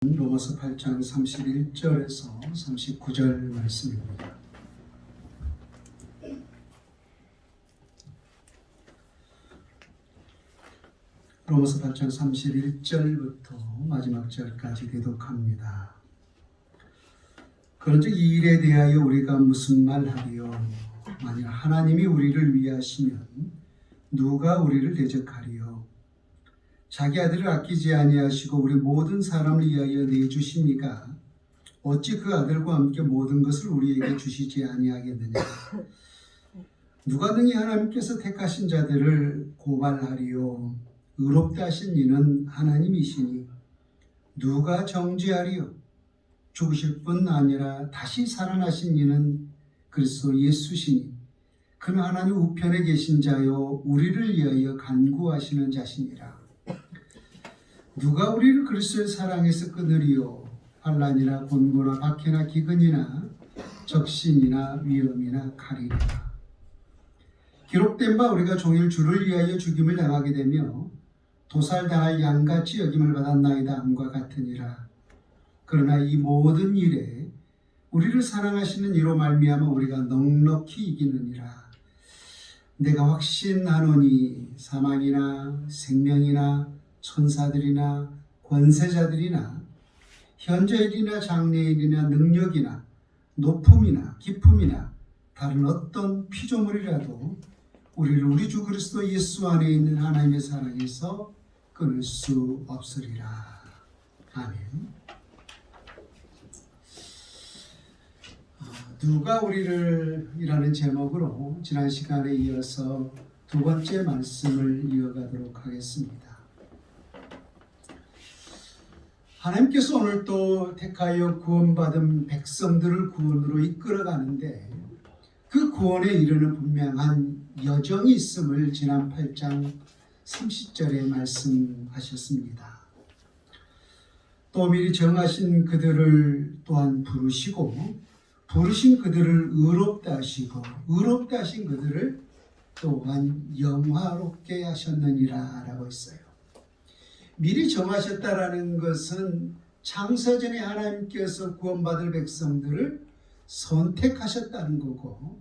로마서 8장 31절에서 39절 말씀입니다. 로마서 8장 31절부터 마지막 절까지 대독합니다. 그런즉 이 일에 대하여 우리가 무슨 말하리요? 만일 하나님이 우리를 위하시면 누가 우리를 대적하리요? 자기 아들을 아끼지 아니하시고 우리 모든 사람을 위하여 내주시니까 어찌 그 아들과 함께 모든 것을 우리에게 주시지 아니하겠느냐? 누가 능히 하나님께서 택하신 자들을 고발하리요? 의롭다 하신 이는 하나님이시니 누가 정죄하리요? 죽으실 뿐 아니라 다시 살아나신 이는 그리스도 예수시니 그는 하나님 우편에 계신 자요 우리를 위하여 간구하시는 자시니라. 누가 우리를 그리스도의 사랑에서 끊으리요? 환난이나 곤고나 박해나 기근이나 적신이나 위험이나 칼이라. 기록된 바 우리가 종일 주를 위하여 죽임을 당하게 되며 도살당할 양같이 여김을 받았나이다 함과 같으니라. 그러나 이 모든 일에 우리를 사랑하시는 이로 말미암아 우리가 넉넉히 이기느니라. 내가 확신하노니 사망이나 생명이나 천사들이나 권세자들이나 현재일이나 장래일이나 능력이나 높음이나 깊음이나 다른 어떤 피조물이라도 우리를 우리 주 그리스도 예수 안에 있는 하나님의 사랑에서 끊을 수 없으리라. 아멘. 누가 우리를 이라는 제목으로 지난 시간에 이어서 두 번째 말씀을 이어가도록 하겠습니다. 하나님께서 오늘 또 택하여 구원받은 백성들을 구원으로 이끌어가는데 그 구원에 이르는 분명한 여정이 있음을 지난 8장 30절에 말씀하셨습니다. 또 미리 정하신 그들을 또한 부르시고 부르신 그들을 의롭다 하시고 의롭다 하신 그들을 또한 영화롭게 하셨느니라 라고 했어요. 미리 정하셨다라는 것은 창세전에 하나님께서 구원받을 백성들을 선택하셨다는 거고,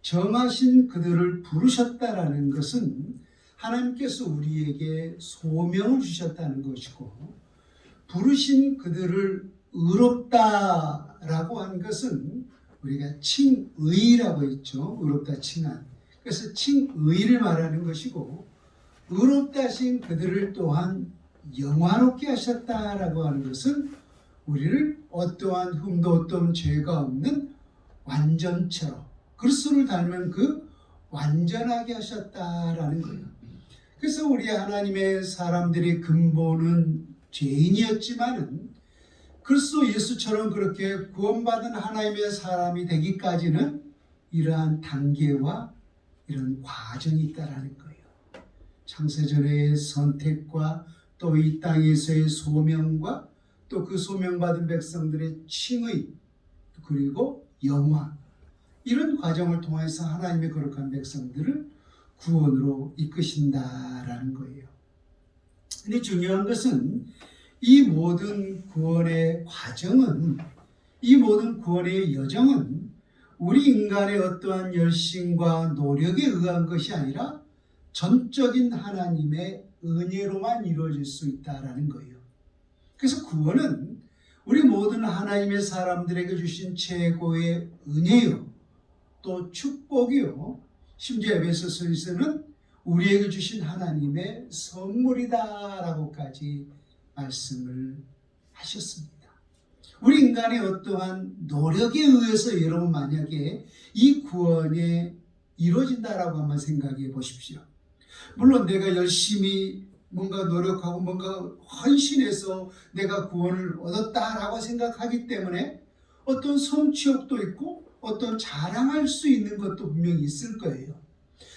정하신 그들을 부르셨다라는 것은 하나님께서 우리에게 소명을 주셨다는 것이고, 부르신 그들을 의롭다라고 한 것은 우리가 칭의라고 했죠. 의롭다 칭한. 그래서 칭의를 말하는 것이고, 의롭다 하신 그들을 또한 영화롭게 하셨다라고 하는 것은 우리를 어떠한 흠도 어떤 죄가 없는 완전체로 그리스도를 닮은 그 완전하게 하셨다라는 거예요. 그래서 우리 하나님의 사람들의 근본은 죄인이었지만은 그리스도 예수처럼 그렇게 구원받은 하나님의 사람이 되기까지는 이러한 단계와 이런 과정이 있다라는 거예요. 창세전의 선택과 또 이 땅에서의 소명과 또 그 소명받은 백성들의 칭의 그리고 영화 이런 과정을 통해서 하나님의 거룩한 백성들을 구원으로 이끄신다라는 거예요. 근데 중요한 것은 이 모든 구원의 과정은 이 모든 구원의 여정은 우리 인간의 어떠한 열심과 노력에 의한 것이 아니라 전적인 하나님의 은혜로만 이루어질 수 있다라는 거예요. 그래서 구원은 우리 모든 하나님의 사람들에게 주신 최고의 은혜요, 또 축복이요, 심지어 에베소서에서는 우리에게 주신 하나님의 선물이다라고까지 말씀을 하셨습니다. 우리 인간의 어떠한 노력에 의해서 여러분 만약에 이 구원이 이루어진다라고 한번 생각해 보십시오. 물론 내가 열심히 뭔가 노력하고 뭔가 헌신해서 내가 구원을 얻었다라고 생각하기 때문에 어떤 성취욕도 있고 어떤 자랑할 수 있는 것도 분명히 있을 거예요.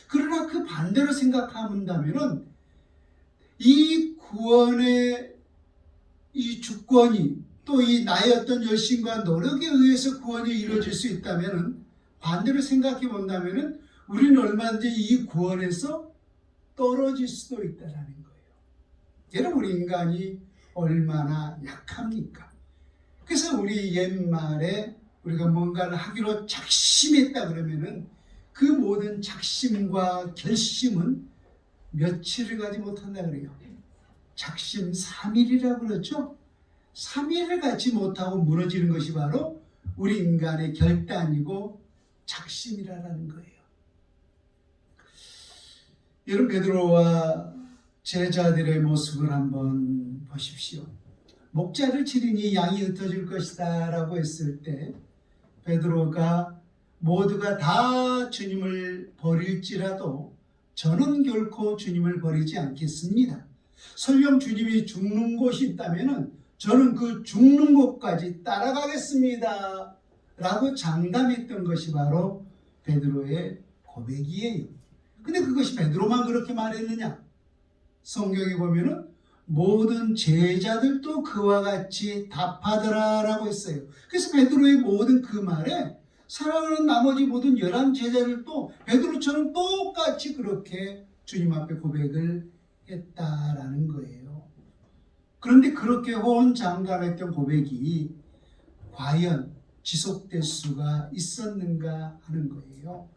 그러나 그 반대로 생각한다면 이 구원의 이 주권이 또 이 나의 어떤 열심과 노력에 의해서 구원이 이루어질 수 있다면 반대로 생각해 본다면 우리는 얼마든지 이 구원에서 떨어질 수도 있다는 거예요. 여러분, 우리 인간이 얼마나 약합니까? 그래서 우리 옛말에 우리가 뭔가를 하기로 작심했다 그러면은 그 모든 작심과 결심은 며칠을 가지 못한다 그래요. 작심 3일이라고 그러죠. 3일을 갖지 못하고 무너지는 것이 바로 우리 인간의 결단이고 작심이라는 거예요. 여러분, 베드로와 제자들의 모습을 한번 보십시오. 목자를 치리니 양이 흩어질 것이다 라고 했을 때 베드로가 모두가 다 주님을 버릴지라도 저는 결코 주님을 버리지 않겠습니다. 설령 주님이 죽는 곳이 있다면 저는 그 죽는 곳까지 따라가겠습니다 라고 장담했던 것이 바로 베드로의 고백이에요. 근데 그것이 베드로만 그렇게 말했느냐? 성경에 보면은 모든 제자들도 그와 같이 답하더라라고 했어요. 그래서 베드로의 모든 그 말에 사랑하는 나머지 모든 11제자들도 베드로처럼 똑같이 그렇게 주님 앞에 고백을 했다라는 거예요. 그런데 그렇게 호언장담했던 고백이 과연 지속될 수가 있었는가 하는 거예요.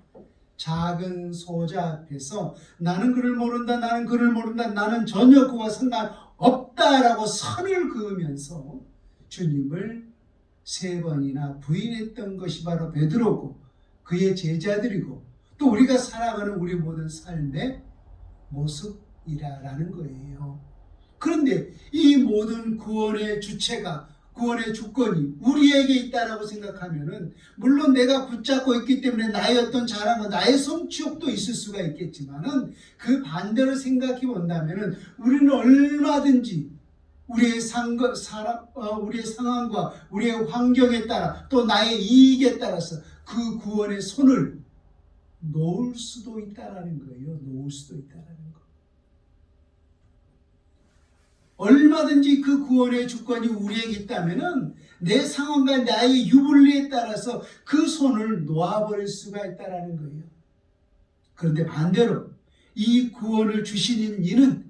작은 소자 앞에서 나는 그를 모른다, 나는 그를 모른다, 나는 전혀 그와 상관없다라고 선을 그으면서 주님을 3번이나 부인했던 것이 바로 베드로고 그의 제자들이고 또 우리가 살아가는 우리 모든 삶의 모습이라는 거예요. 그런데 이 모든 구원의 주체가, 구원의 주권이 우리에게 있다라고 생각하면은 물론 내가 붙잡고 있기 때문에 나의 어떤 자랑과 나의 성취욕도 있을 수가 있겠지만은 그 반대로 생각해 본다면은 우리는 얼마든지 우리의 상황과 우리의 환경에 따라 또 나의 이익에 따라서 그 구원의 손을 놓을 수도 있다라는 거예요. 놓을 수도 있다라는 거. 얼마든지 그 구원의 주권이 우리에게 있다면은 내 상황과 나의 유불리에 따라서 그 손을 놓아버릴 수가 있다라는 거예요. 그런데 반대로 이 구원을 주시는 이는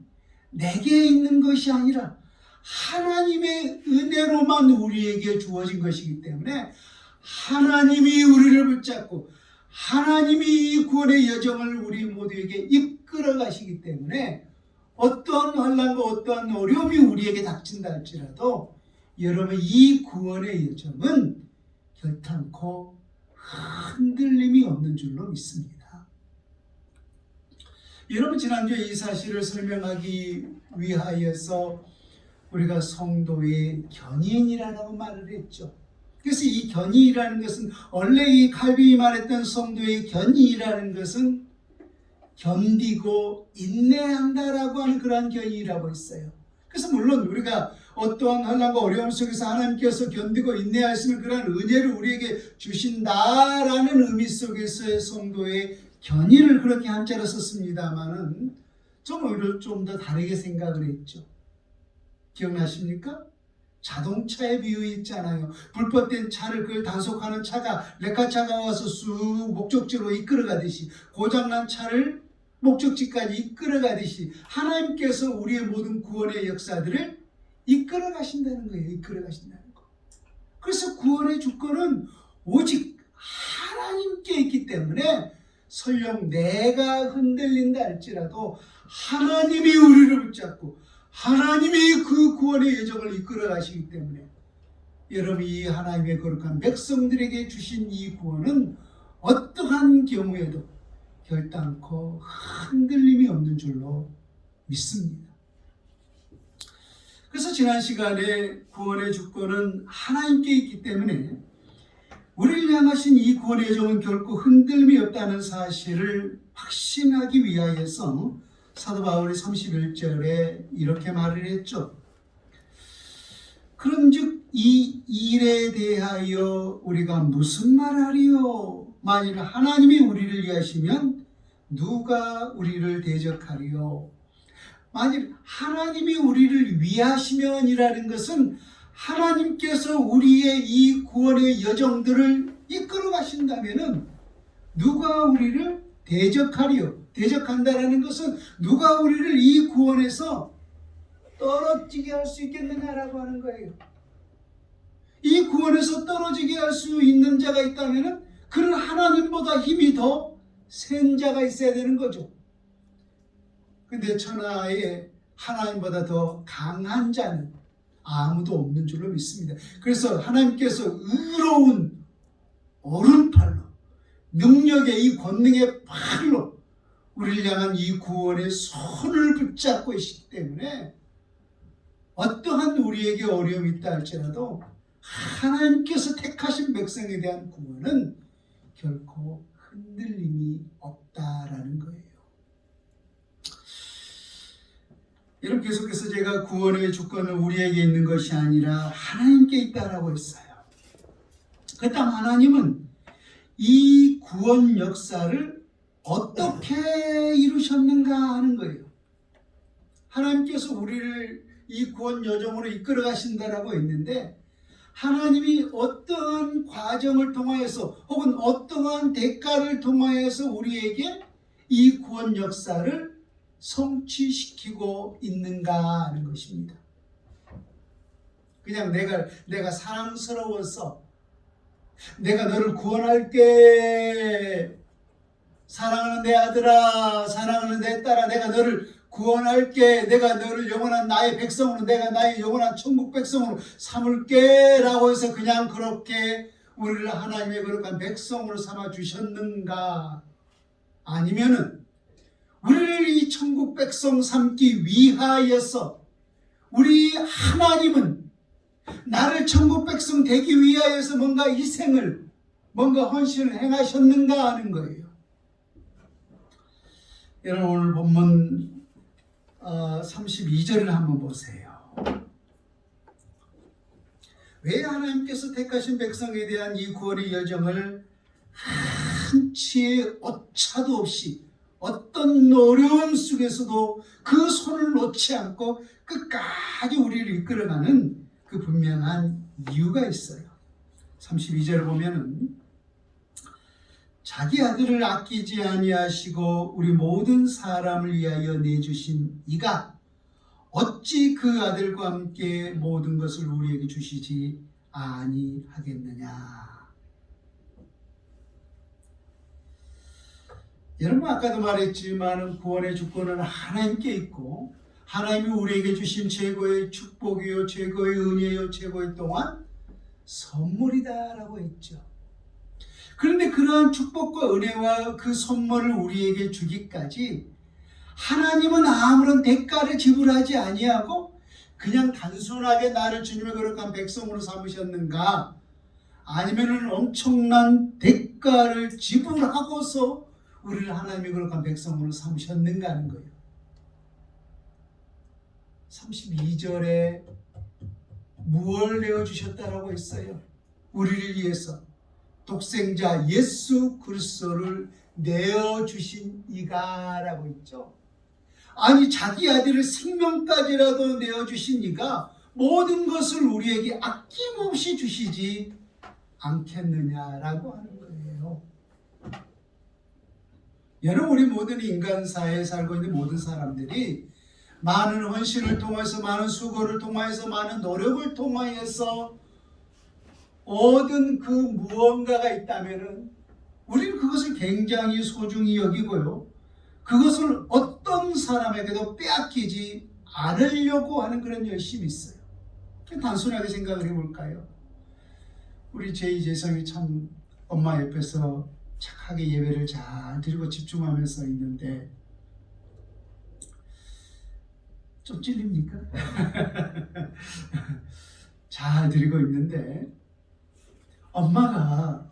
내게 있는 것이 아니라 하나님의 은혜로만 우리에게 주어진 것이기 때문에 하나님이 우리를 붙잡고 하나님이 이 구원의 여정을 우리 모두에게 이끌어 가시기 때문에 어떠한 환난과 어떠한 어려움이 우리에게 닥친다 할지라도 여러분 이 구원의 여정은 결탄코 흔들림이 없는 줄로 믿습니다. 여러분 지난주에 이 사실을 설명하기 위하여서 우리가 성도의 견인이라고 말을 했죠. 그래서 이 견인이라는 것은 원래 이 칼빈이 말했던 성도의 견인이라는 것은 견디고 인내한다라고 하는 그러한 견인이라고 했어요. 그래서 물론 우리가 어떠한 환난과 어려움 속에서 하나님께서 견디고 인내할 수 있는 그러한 은혜를 우리에게 주신다라는 의미 속에서의 성도의 견인을 그렇게 한자로 썼습니다만은 좀 오히려 좀 더 다르게 생각을 했죠. 기억나십니까? 자동차의 비유 있잖아요. 불법된 차를 그걸 단속하는 차가 레카차가 와서 쑥 목적지로 이끌어가듯이 고장난 차를 목적지까지 이끌어가듯이 하나님께서 우리의 모든 구원의 역사들을 이끌어가신다는 거예요. 이끌어가신다는 거. 그래서 구원의 주권은 오직 하나님께 있기 때문에 설령 내가 흔들린다 할지라도 하나님이 우리를 붙잡고 하나님이 그 구원의 여정을 이끌어 가시기 때문에 여러분 이 하나님의 거룩한 백성들에게 주신 이 구원은 어떠한 경우에도 결단코 흔들림이 없는 줄로 믿습니다. 그래서 지난 시간에 구원의 주권은 하나님께 있기 때문에 우리를 향하신 이 구원의 여정은 결코 흔들림이 없다는 사실을 확신하기 위하여서 사도 바울이 31절에 이렇게 말을 했죠. 그런즉 이 일에 대하여 우리가 무슨 말하리요? 만일 하나님이 우리를 위하시면 누가 우리를 대적하리요? 만일 하나님이 우리를 위하시면이라는 것은 하나님께서 우리의 이 구원의 여정들을 이끌어 가신다면은 누가 우리를 대적하리요? 대적한다라는 것은 누가 우리를 이 구원에서 떨어지게 할 수 있겠느냐라고 하는 거예요. 이 구원에서 떨어지게 할 수 있는 자가 있다면 그는 하나님보다 힘이 더 센 자가 있어야 되는 거죠. 근데 천하에 하나님보다 더 강한 자는 아무도 없는 줄로 믿습니다. 그래서 하나님께서 의로운 오른팔로, 능력의 이 권능의 팔로 우리를 향한 이 구원의 손을 붙잡고 있기 때문에 어떠한 우리에게 어려움이 있다 할지라도 하나님께서 택하신 백성에 대한 구원은 결코 흔들림이 없다라는 거예요. 여러분, 계속해서 제가 구원의 주권은 우리에게 있는 것이 아니라 하나님께 있다라고 했어요. 그렇다면 하나님은 이 구원 역사를 어떻게 이루셨는가 하는 거예요. 하나님께서 우리를 이 구원 여정으로 이끌어 가신다라고 했는데 하나님이 어떠한 과정을 통하여서 혹은 어떠한 대가를 통하여서 우리에게 이 구원 역사를 성취시키고 있는가 하는 것입니다. 그냥 내가 사랑스러워서 내가 너를 구원할게, 사랑하는 내 아들아, 사랑하는 내 딸아, 내가 너를 구원할게, 내가 너를 영원한 나의 백성으로, 내가 나의 영원한 천국 백성으로 삼을게 라고 해서 그냥 그렇게 우리를 하나님의 거룩한 백성으로 삼아 주셨는가? 아니면은 우리를 이 천국 백성 삼기 위하여서 우리 하나님은 나를 천국 백성 되기 위하여서 뭔가 희생을, 뭔가 헌신을 행하셨는가 하는 거예요. 여러분, 오늘 본문 32절을 한번 보세요. 왜 하나님께서 택하신 백성에 대한 이 구원의 여정을 한치의 오차도 없이 어떤 어려움 속에서도 그 손을 놓지 않고 끝까지 우리를 이끌어가는 그 분명한 이유가 있어요. 32절을 보면은 자기 아들을 아끼지 아니하시고 우리 모든 사람을 위하여 내주신 이가 어찌 그 아들과 함께 모든 것을 우리에게 주시지 아니하겠느냐. 여러분, 아까도 말했지만 구원의 주권은 하나님께 있고 하나님이 우리에게 주신 최고의 축복이요, 최고의 은혜요, 최고의 또한 선물이다라고 했죠. 그런데 그러한 축복과 은혜와 그 선물을 우리에게 주기까지 하나님은 아무런 대가를 지불하지 아니하고 그냥 단순하게 나를 주님의 거룩한 백성으로 삼으셨는가? 아니면은 엄청난 대가를 지불하고서 우리를 하나님의 거룩한 백성으로 삼으셨는가 하는 거예요. 32절에 무엇을 내어주셨다라고 했어요? 우리를 위해서 독생자 예수 그리스도를 내어주신 이가라고 했죠. 아니, 자기 아들을 생명까지라도 내어주신 이가 모든 것을 우리에게 아낌없이 주시지 않겠느냐라고 하는 거예요. 여러분, 우리 모든 인간사회에 살고 있는 모든 사람들이 많은 헌신을 통해서, 많은 수고를 통해서, 많은 노력을 통하여서 얻은 그 무언가가 있다면은 우리는 그것을 굉장히 소중히 여기고요, 그것을 어떤 사람에게도 빼앗기지 않으려고 하는 그런 열심이 있어요. 단순하게 생각을 해볼까요? 우리 제이재성이 참 엄마 옆에서 착하게 예배를 잘 드리고 집중하면서 있는데 좀 찔립니까? 잘 드리고 있는데 엄마가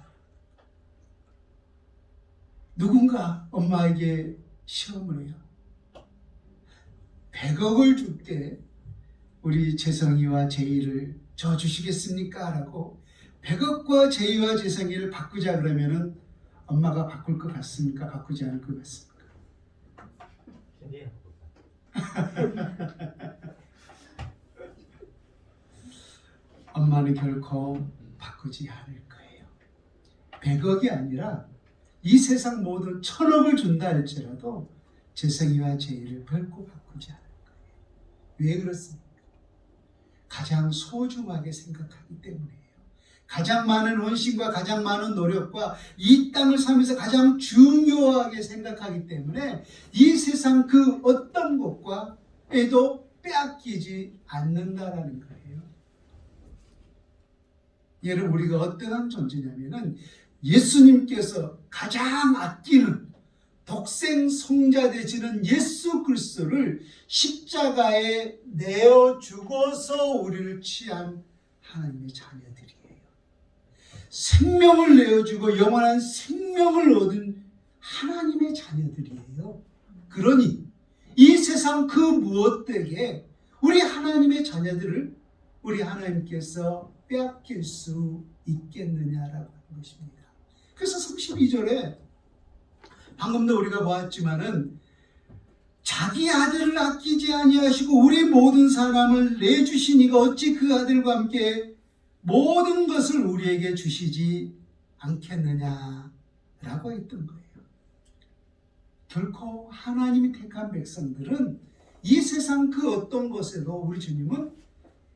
누군가 엄마에게 시험을 해요. 100억을 줄게 우리 재성이와 제이를 줘 주시겠습니까? 라고 100억과 제이와 재성이를 바꾸자 그러면은 엄마가 바꿀 것 같습니까? 바꾸지 않을 것 같습니까? 엄마는 결코 바꾸지 않을 거예요. 100억이 아니라 이 세상 모든 1000억을 준다 할지라도 재성이와 제이를 결코 바꾸지 않을 거예요. 왜 그렇습니까? 가장 소중하게 생각하기 때문이에요. 가장 많은 헌신과 가장 많은 노력과 이 땅을 살면서 가장 중요하게 생각하기 때문에 이 세상 그 어떤 것과에도 빼앗기지 않는다라는 거예요. 얘를 우리가 어떠한 존재냐면은 예수님께서 가장 아끼는 독생 성자 되시는 예수 그리스도를 십자가에 내어 주고서 우리를 취한 하나님의 자녀들이에요. 생명을 내어주고 영원한 생명을 얻은 하나님의 자녀들이에요. 그러니 이 세상 그 무엇되게 우리 하나님의 자녀들을 우리 하나님께서 빼앗길 수 있겠느냐라고 하는 것입니다. 그래서 32절에 방금도 우리가 보았지만은 자기 아들을 아끼지 아니하시고 우리 모든 사람을 내주시니가 어찌 그 아들과 함께 모든 것을 우리에게 주시지 않겠느냐라고 했던 거예요. 결코 하나님이 택한 백성들은 이 세상 그 어떤 것에도 우리 주님은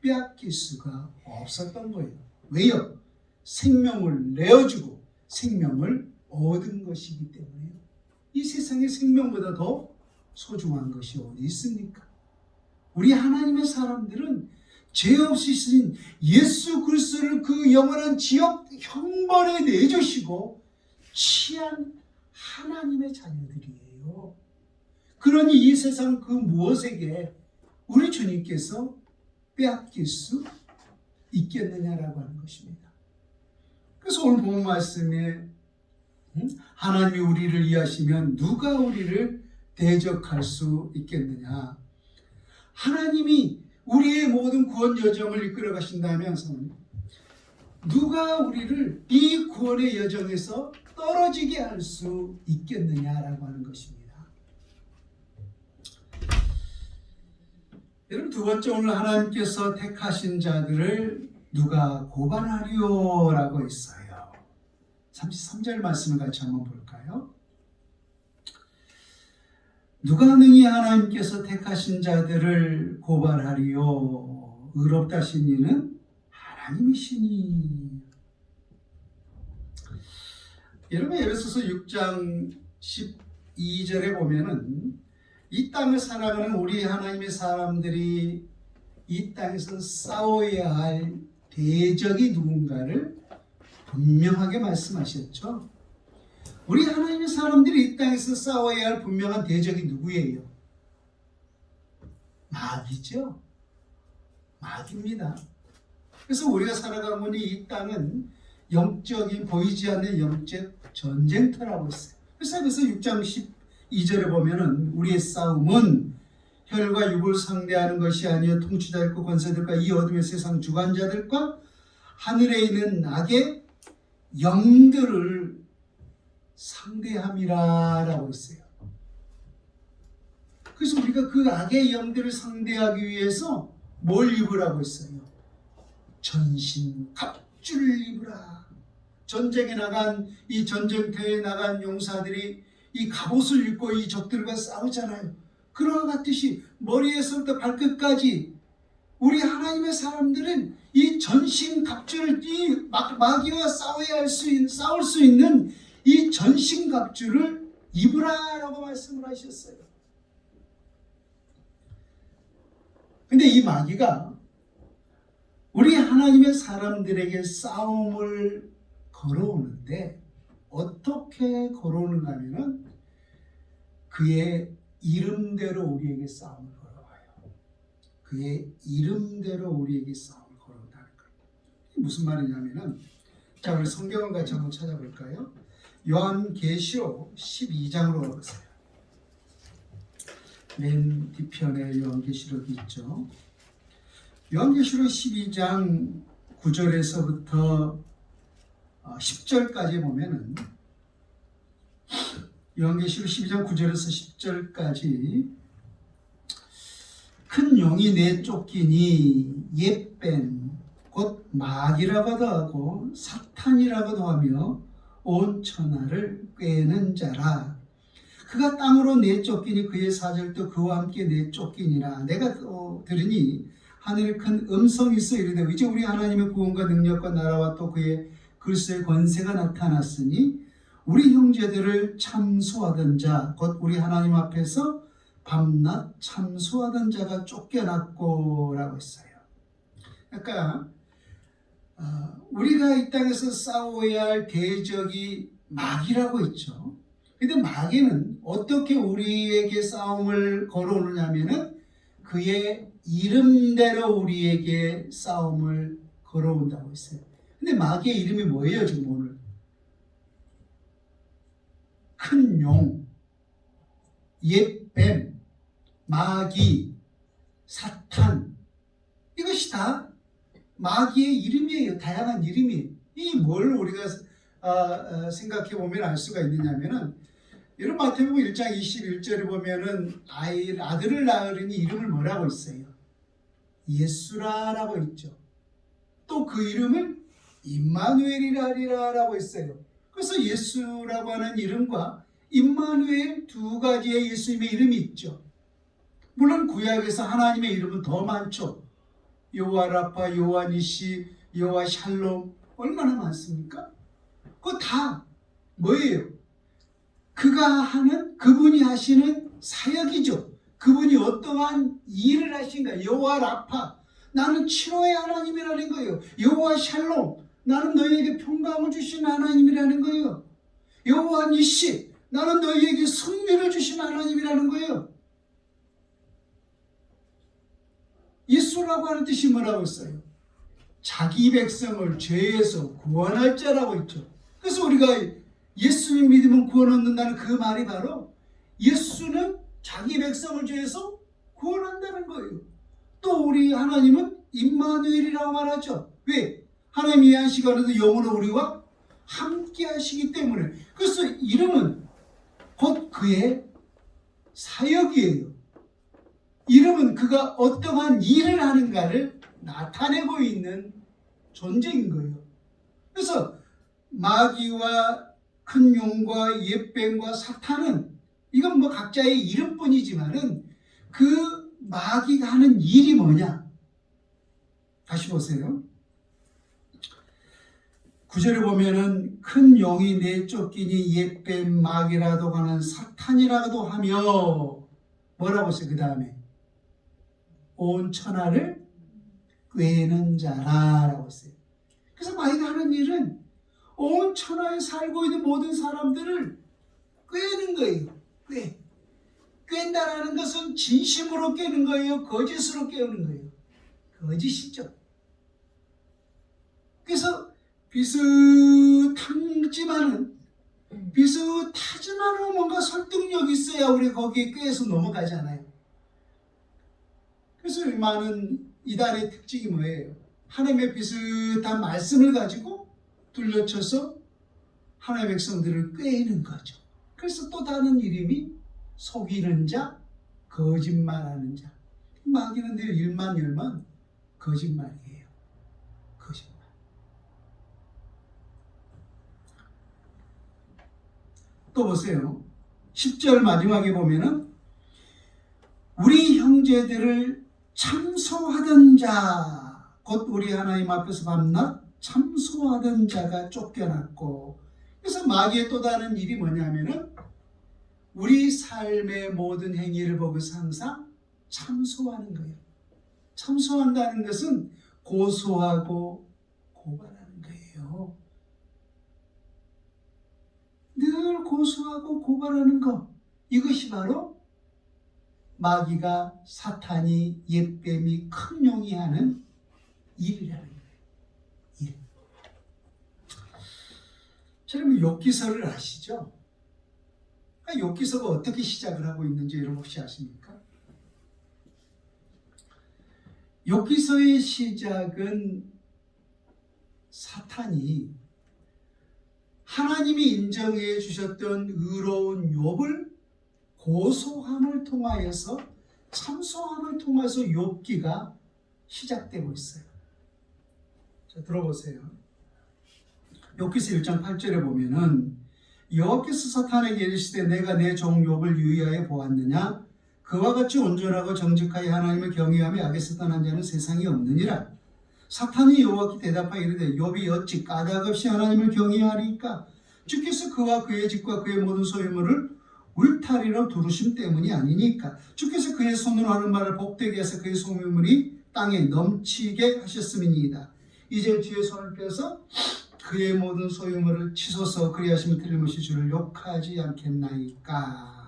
빼앗길 수가 없었던 거예요. 왜요? 생명을 내어주고 생명을 얻은 것이기 때문에요. 이 세상의 생명보다 더 소중한 것이 어디 있습니까? 우리 하나님의 사람들은 죄 없이 쓰신 예수 그리스도를 그 영원한 지옥 형벌에 내주시고 취한 하나님의 자녀들이에요. 그러니 이 세상 그 무엇에게 우리 주님께서 빼앗길 수 있겠느냐라고 하는 것입니다. 그래서 오늘 본 말씀에 하나님이 우리를 이해하시면 누가 우리를 대적할 수 있겠느냐. 하나님이 우리의 모든 구원 여정을 이끌어 가신다면 누가 우리를 이 구원의 여정에서 떨어지게 할 수 있겠느냐라고 하는 것입니다. 여러분, 두 번째, 오늘 하나님께서 택하신 자들을 누가 고발하리오라고 했어요. 33절 말씀을 같이 한번 볼까요? 누가 능히 하나님께서 택하신 자들을 고발하리요? 의롭다신 이는 하나님이시니. 여러분, 에베소서 6장 12절에 보면은 이 땅을 살아가는 우리 하나님의 사람들이 이 땅에서 싸워야 할 대적이 누군가를 분명하게 말씀하셨죠. 우리 하나님의 사람들이 이 땅에서 싸워야 할 분명한 대적이 누구예요? 마귀죠. 마귀입니다. 그래서 우리가 살아가는 이 땅은 영적인 보이지 않는 영적 전쟁터라고 했어요. 그래서 6장 12절에 보면은 우리의 싸움은 혈과 육을 상대하는 것이 아니요 통치자 있고 권세들과 이 어둠의 세상 주관자들과 하늘에 있는 악의 영들을 상대함이라라고 했어요. 그래서 우리가 그 악의 영들을 상대하기 위해서 뭘 입으라고 했어요? 전신 갑주를 입으라. 전쟁에 나간 이 전쟁터에 나간 용사들이 이 갑옷을 입고 이 적들과 싸우잖아요. 그와 같듯이 머리에서부터 발끝까지 우리 하나님의 사람들은 이 전신 갑주를 이 마귀와 싸울 수 있는 이 전신 갑주를 입으라라고 말씀을 하셨어요. 근데 이 마귀가 우리 하나님의 사람들에게 싸움을 걸어오는데 어떻게 걸어오는가 하면은 그의 이름대로 우리에게 싸움을 걸어와요. 그의 이름대로 우리에게 싸움을 걸어온다는 거예요. 무슨 말이냐면은 자, 우리 성경을 같이 한번 찾아볼까요? 요한계시록 12장으로 가보세요. 맨 뒤편에 요한계시록이 있죠. 요한계시록 12장 9절에서부터 10절까지 보면은 요한계시록 12장 9절에서 10절까지 큰 용이 내쫓기니 옛뱀 곧 마귀라고도 하고 사탄이라고도 하며 온 천하를 꿰는 자라. 그가 땅으로 내쫓기니 그의 사절도 그와 함께 내쫓기니라. 내가 들으니 하늘에 큰 음성이 있어 이르되 이제 우리 하나님의 구원과 능력과 나라와 또 그의 글쎄의 권세가 나타났으니 우리 형제들을 참소하던 자 곧 우리 하나님 앞에서 밤낮 참소하던 자가 쫓겨났고 라고 했어요. 그러니까 우리가 이 땅에서 싸워야 할 대적이 마귀라고 했죠. 근데 마귀는 어떻게 우리에게 싸움을 걸어오느냐 하면은 그의 이름대로 우리에게 싸움을 걸어온다고 했어요. 근데 마귀의 이름이 뭐예요 지금 오늘? 큰 용, 옛뱀, 마귀, 사탄, 이것이 다 마귀의 이름이에요. 다양한 이름이에요. 이 뭘 우리가 생각해 보면 알 수가 있느냐면은 여러분 마태복음 1장 21절에 보면은 아들을 낳으리니 이름을 뭐라고 있어요? 예수라라고 있죠. 또 그 이름을 임마누엘이라 하리라라고 있어요. 그래서 예수라고 하는 이름과 임마누엘 두 가지의 예수님의 이름이 있죠. 물론 구약에서 하나님의 이름은 더 많죠. 여호와 라파, 여호와 니시, 여호와 샬롬 얼마나 많습니까? 그거 다 뭐예요? 그분이 하시는 사역이죠. 그분이 어떠한 일을 하신가? 여호와 라파, 나는 치료의 하나님이라는 거예요. 여호와 샬롬, 나는 너희에게 평강을 주신 하나님이라는 거예요. 여호와 니시, 나는 너희에게 승리를 주신 하나님이라는 거예요. 예수라고 하는 뜻이 뭐라고 했어요? 자기 백성을 죄에서 구원할 자라고 했죠. 그래서 우리가 예수님 믿으면 구원 얻는다는 그 말이 바로 예수는 자기 백성을 죄에서 구원한다는 거예요. 또 우리 하나님은 임마누엘이라고 말하죠. 왜? 하나님이 이 한 시간에도 영으로 우리와 함께 하시기 때문에. 그래서 이름은 곧 그의 사역이에요. 이름은 그가 어떠한 일을 하는가를 나타내고 있는 존재인 거예요. 그래서 마귀와 큰 용과 옛뱀과 사탄은 이건 뭐 각자의 이름뿐이지만은 그 마귀가 하는 일이 뭐냐? 다시 보세요. 9절에 보면은 큰 용이 내쫓기니 옛뱀 마귀라도 하는 사탄이라도 하며 뭐라고 했어요? 그 다음에 온 천하를 꿰는 자라라고 했어요. 그래서 마귀가 하는 일은 온 천하에 살고 있는 모든 사람들을 꿰는 거예요. 꿰는다라는 것은 진심으로 꿰는 거예요? 거짓으로 깨우는 거예요? 거짓이죠. 그래서 비슷하지만은 뭔가 설득력이 있어야 우리 거기에 꿰서 넘어가잖아요. 그래서 많은 이단의 특징이 뭐예요? 하나님의 비슷한 말씀을 가지고 둘러쳐서 하나님의 백성들을 꿰는 거죠. 그래서 또 다른 이름이 속이는 자, 거짓말하는 자. 마귀는 늘 일만 열만 거짓말이에요. 거짓말. 또 보세요. 10절 마지막에 보면은 우리 형제들을 참소하던 자, 곧 우리 하나님 앞에서 밤낮 참소하던 자가 쫓겨났고. 그래서 마귀의 또 다른 일이 뭐냐면은 우리 삶의 모든 행위를 보고서 항상 참소하는 거예요. 참소한다는 것은 고소하고 고발하는 거예요. 늘 고소하고 고발하는 것. 이것이 바로 마귀가 사탄이 옛뱀이 큰 용이 하는 일이라는 거예요. 일. 여러분 욥기서를 아시죠? 욥기서가 어떻게 시작을 하고 있는지 여러분 혹시 아십니까? 욥기서의 시작은 사탄이 하나님이 인정해 주셨던 의로운 욥을 고소함을 통하여서 참소함을 통해서 욥기가 시작되고 있어요. 자, 들어보세요. 욥기서 1장 8절에 보면은 여호와께서 사탄에게 이르시되 내가 내 종 욥을 유의하여 보았느냐 그와 같이 온전하고 정직하여 하나님을 경외하며 악에서 떠난 자는 세상에 없느니라. 사탄이 여호와께 대답하여 이르되 욥이 어찌 까닭없이 하나님을 경외하리까? 주께서 그와 그의 집과 그의 모든 소유물을 울타리로 두르심 때문이 아니니까. 주께서 그의 손으로 하는 말을 복되게 하사 그의 소유물이 땅에 넘치게 하셨음이니이다. 이제 주의 손을 펴서 그의 모든 소유물을 치소서. 그리하시면 틀림없이 주를 욕하지 않겠나이까.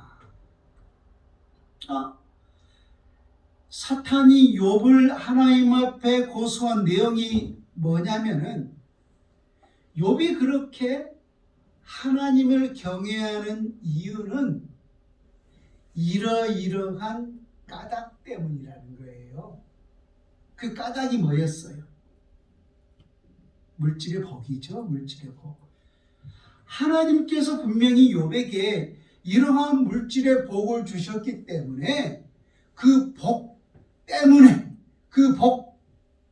사탄이 욥을 하나님 앞에 고소한 내용이 뭐냐면은 욥이 그렇게 하나님을 경외하는 이유는 이러이러한 까닭 때문이라는 거예요. 그 까닭이 뭐였어요? 물질의 복이죠. 물질의 복. 하나님께서 분명히 욥에게 이러한 물질의 복을 주셨기 때문에 그 복 때문에 그 복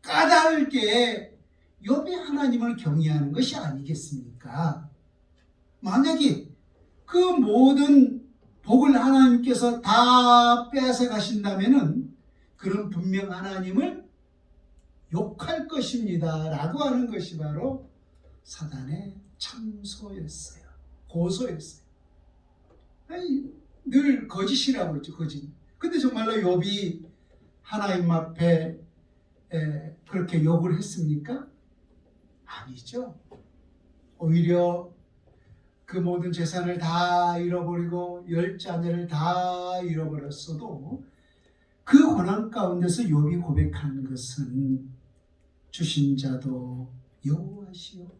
까닭에 욥이 하나님을 경외하는 것이 아니겠습니까? 만약에 그 모든 복을 하나님께서 다 빼앗아 가신다면은 그런 분명 하나님을 욕할 것입니다 라고 하는 것이 바로 사단의 참소였어요. 고소였어요. 아니, 늘 거짓이라고 했죠. 거짓. 근데 정말로 욥이 하나님 앞에 그렇게 욕을 했습니까? 아니죠. 오히려 그 모든 재산을 다 잃어버리고 10자녀를 다 잃어버렸어도 그 고난 가운데서 욥이 고백한 것은 주신 자도 여호와시요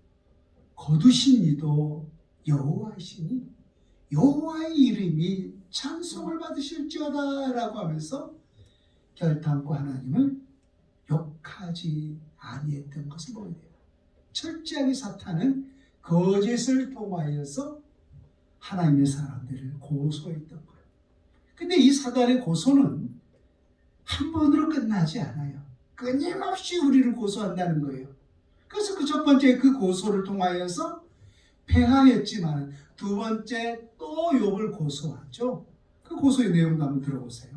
거두신 이도 여호와시니 여호와의 이름이 찬송을 받으실지어다 라고 하면서 결단코 하나님을 욕하지 아니했던 것을 보게 돼요. 철저하게 사탄은 거짓을 통하여서 하나님의 사람들을 고소했던 거예요. 근데 이 사단의 고소는 한 번으로 끝나지 않아요. 끊임없이 우리를 고소한다는 거예요. 그래서 그 첫 번째 그 고소를 통하여서 패하였지만 두 번째 또 욥을 고소하죠. 그 고소의 내용도 한번 들어보세요.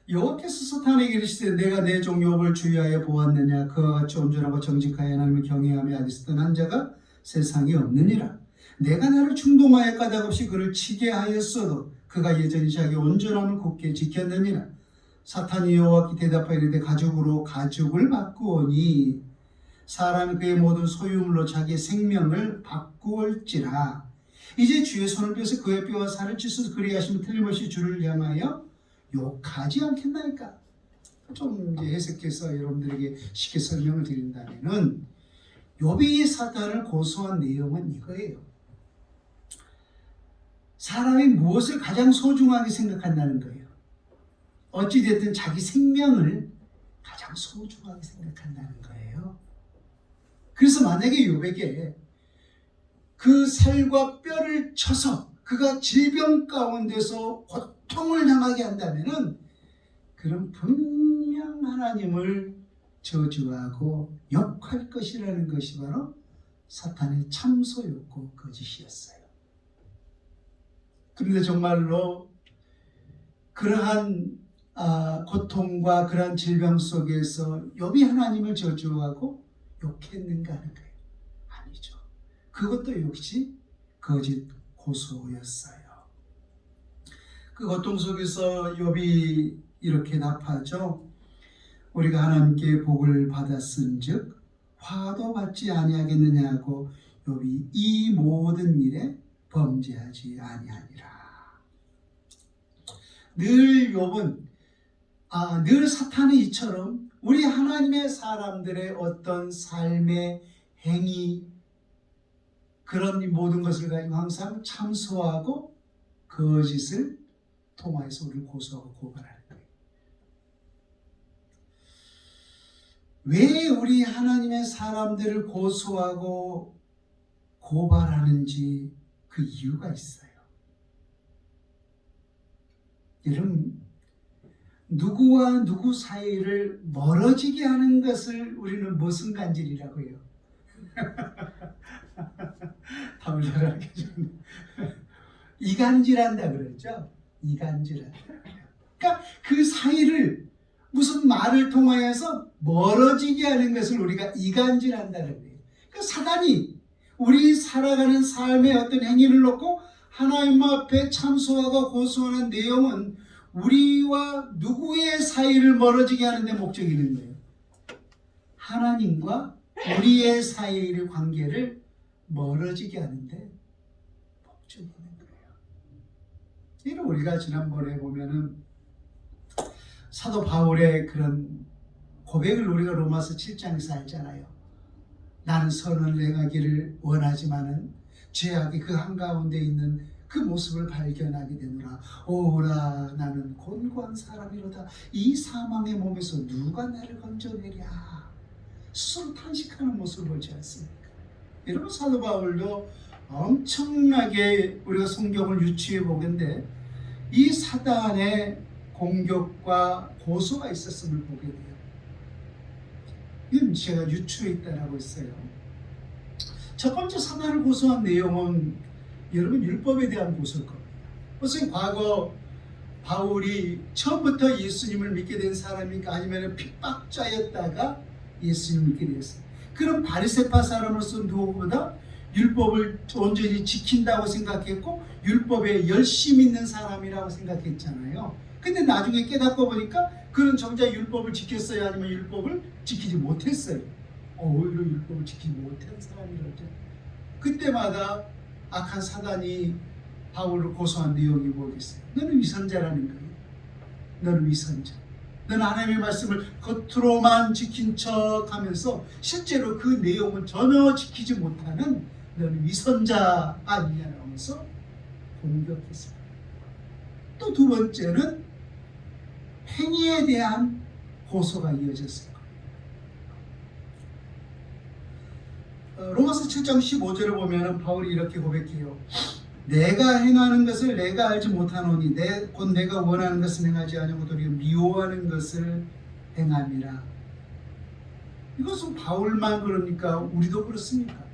여호와께서 사탄에게 이르시되 내가 내 종 욥을 주의하여 보았느냐 그와 같이 온전하고 정직하여 하나님을 경외하며 악에서 떠난 자가 세상에 없느니라. 내가 나를 충동하여 까닭없이 그를 치게 하였어도 그가 여전히 자기 온전함을 굳게 지켰느니라. 사탄이 여호와께 대답하여 이르되 가죽으로 가죽을 바꾸오니 사람이 그의 모든 소유물로 자기의 생명을 바꾸올지라. 이제 주의 손을 펴서 그의 뼈와 살을 찢어서 그리하시면 틀림없이 주를 향하여 욕하지 않겠나이까. 좀 이제 해석해서 여러분들에게 쉽게 설명을 드린다면은 욥이 사탄을 고소한 내용은 이거예요. 사람이 무엇을 가장 소중하게 생각한다는 거예요. 어찌됐든 자기 생명을 가장 소중하게 생각한다는 거예요. 그래서 만약에 욥에게 그 살과 뼈를 쳐서 그가 질병 가운데서 고통을 당하게 한다면은 그런 분명 하나님을 저주하고 욕할 것이라는 것이 바로 사탄의 참소였고 거짓이었어요. 그런데 정말로 그러한 고통과 그러한 질병 속에서 욥이 하나님을 저주하고 욕했는가 하는 거예요. 아니죠. 그것도 역시 거짓 고소였어요. 그 고통 속에서 욥이 이렇게 답하죠. 우리가 하나님께 복을 받았은즉 화도 받지 아니하겠느냐고 욥이 이 모든 일에 범죄하지 아니하니라. 늘 욥은 늘 사탄이 이처럼 우리 하나님의 사람들의 어떤 삶의 행위 그런 모든 것을 가지고 항상 참소하고 거짓을 통하여서 우리를 고소하고 고발하는 거예요. 왜 우리 하나님의 사람들을 고소하고 고발하는지 그 이유가 있어요. 여러분, 누구와 누구 사이를 멀어지게 하는 것을 우리는 무슨 간질이라고 해요? 다울다라게 좀 이간질한다 그러죠. 이간질한다. 그러니까 그 사이를 무슨 말을 통하여서 멀어지게 하는 것을 우리가 이간질한다는 거예요. 그러니까 사단이 우리 살아가는 삶의 어떤 행위를 놓고 하나님 앞에 참소하고 고소하는 내용은 우리와 누구의 사이를 멀어지게 하는 데 목적이 있는 거예요. 하나님과 우리의 사이의 관계를 멀어지게 하는데 목적이 있는 거예요. 이는 우리가 지난번에 보면은 사도 바울의 그런 고백을 우리가 로마서 7장에서 알잖아요. 나는 선을 행하기를 원하지만은 죄악이 그 한가운데 있는 그 모습을 발견하게 되노라. 오라 나는 곤고한 사람이로다. 이 사망의 몸에서 누가 나를 건져내랴. 스스로 탄식하는 모습을 보지 않습니까? 여러분 사도 바울도 엄청나게 우리가 성경을 유추해 보건대 이 사단의 공격과 고소가 있었음을 보게 돼요. 이건 제가 유추해 있다라고 했어요. 첫 번째 사단을 고소한 내용은 여러분 율법에 대한 고소일 겁니다. 무슨 과거 바울이 처음부터 예수님을 믿게 된 사람입니까? 아니면 핍박자였다가 예수님을 믿게 되었어요. 그럼 바리새파 사람으로서 누구보다 율법을 온전히 지킨다고 생각했고 율법에 열심 있는 사람이라고 생각했잖아요. 근데 나중에 깨닫고 보니까 그는 정작 율법을 지켰어요? 아니면 율법을 지키지 못했어요? 오히려 율법을 지키지 못한 사람이라죠. 그때마다 악한 사단이 바울을 고소한 내용이 뭐겠어요? 너는 위선자라는 거예요. 너는 위선자. 너는 하나님의 말씀을 겉으로만 지킨 척 하면서 실제로 그 내용은 전혀 지키지 못하는 너는 위선자 아니냐고 하면서 공격했습니다. 또 두 번째는 행위에 대한 고소가 이어졌을 거예요. 로마서 7장 15절을 보면 바울이 이렇게 고백해요. 내가 행하는 것을 내가 알지 못하노니 곧 내가 원하는 것을 행하지 아니하고 도리어 미워하는 것을 행함이라. 이것은 바울만 그럽니까? 우리도 그렇습니까?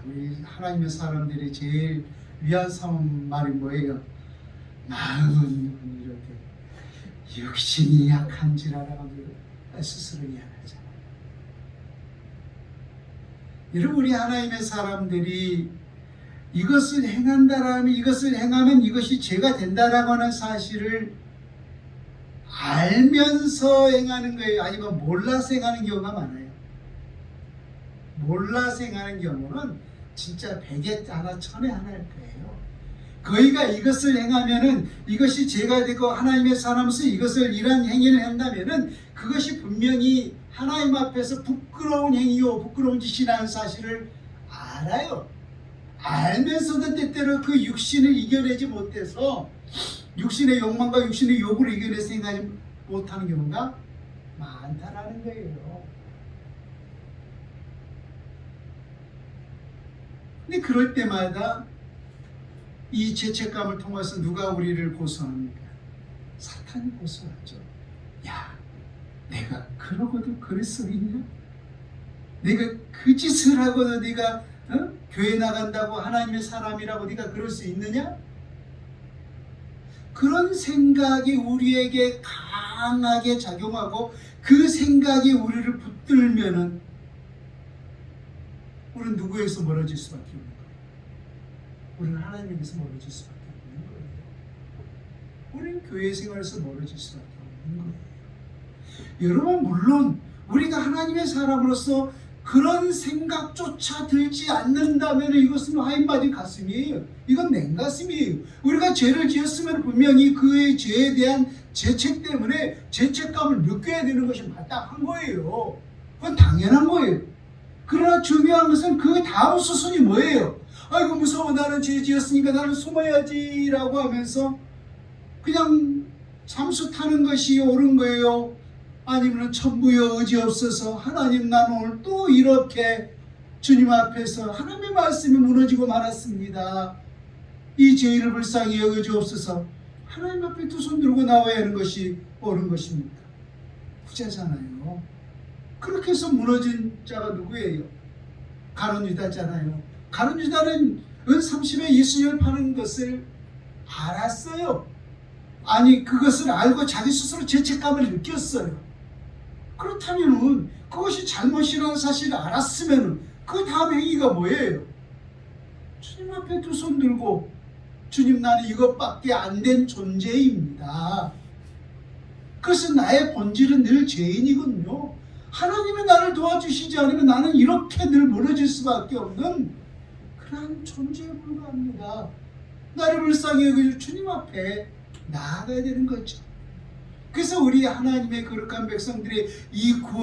우리 하나님의 사람들이 제일 위안 삼은 말이 뭐예요? 마음은 이렇게 육신이 약한지라라고 스스로 이야기하잖아요. 여러분 우리 하나님의 사람들이 이것을 행한다라면 이것을 행하면 이것이 죄가 된다라고 하는 사실을 알면서 행하는 거예요? 아니면 몰라서 행하는 경우가 많아요. 몰라서 행하는 경우는 진짜 100에 하나 1000에 하나일 거예요. 거의가 이것을 행하면은 이것이 죄가 되고 하나님의 사람으로서 이것을 이런 행위를 한다면은 그것이 분명히 하나님 앞에서 부끄러운 행위요 부끄러운 짓이라는 사실을 알아요. 알면서도 때때로 그 육신을 이겨내지 못해서 육신의 욕망과 육신의 욕을 이겨내서 행하지 못하는 경우가 많다라는 거예요. 근데 그럴 때마다 이 죄책감을 통해서 누가 우리를 고소합니까? 사탄이 고소하죠. 야, 내가 그러고도 그럴 수 있냐? 내가 그 짓을 하고도 네가 교회 나간다고 하나님의 사람이라고 네가 그럴 수 있느냐? 그런 생각이 우리에게 강하게 작용하고 그 생각이 우리를 붙들면은 우리는 누구에서 멀어질 수밖에 없는 거예요. 우리는 하나님에게서 멀어질 수밖에 없는 거예요. 우리는 교회 생활에서 멀어질 수밖에 없는 거예요. 여러분 물론 우리가 하나님의 사람으로서 그런 생각조차 들지 않는다면 이것은 하인받은 가슴이에요. 이건 냉가슴이에요. 우리가 죄를 지었으면 분명히 그의 죄에 대한 죄책 때문에 죄책감을 느껴야 되는 것이 마땅한 거예요. 그건 당연한 거예요. 그러나 중요한 것은 그 다음 수순이 뭐예요? 아이고 무서워 나는 죄 지었으니까 나는 숨어야지 라고 하면서 그냥 잠수 타는 것이 옳은 거예요? 아니면 천부여 의지 없어서 하나님 나는 오늘 또 이렇게 주님 앞에서 하나님의 말씀이 무너지고 말았습니다. 이 죄인을 불쌍히 여기지 없어서 하나님 앞에 두 손 들고 나와야 하는 것이 옳은 것입니까? 부자잖아요. 그렇게 해서 무너진 자가 누구예요? 가룟 유다잖아요. 가룟 유다는 은 30에 예수님을 파는 것을 알았어요. 아니, 그것을 알고 자기 스스로 죄책감을 느꼈어요. 그렇다면 그것이 잘못이라는 사실을 알았으면 그 다음 행위가 뭐예요? 주님 앞에 두 손 들고, 주님, 나는 이것밖에 안 된 존재입니다. 그래서 나의 본질은 늘 죄인이거든요. 하나님이 나를 도와주시지 않으면 나는 이렇게 늘 무너질 수밖에 없는 그러한 존재에 불과합니다. 나를 불쌍히 여겨줄 주님 앞에 나아가야 되는 거죠. 그래서 우리 하나님의 거룩한 백성들의 이 구원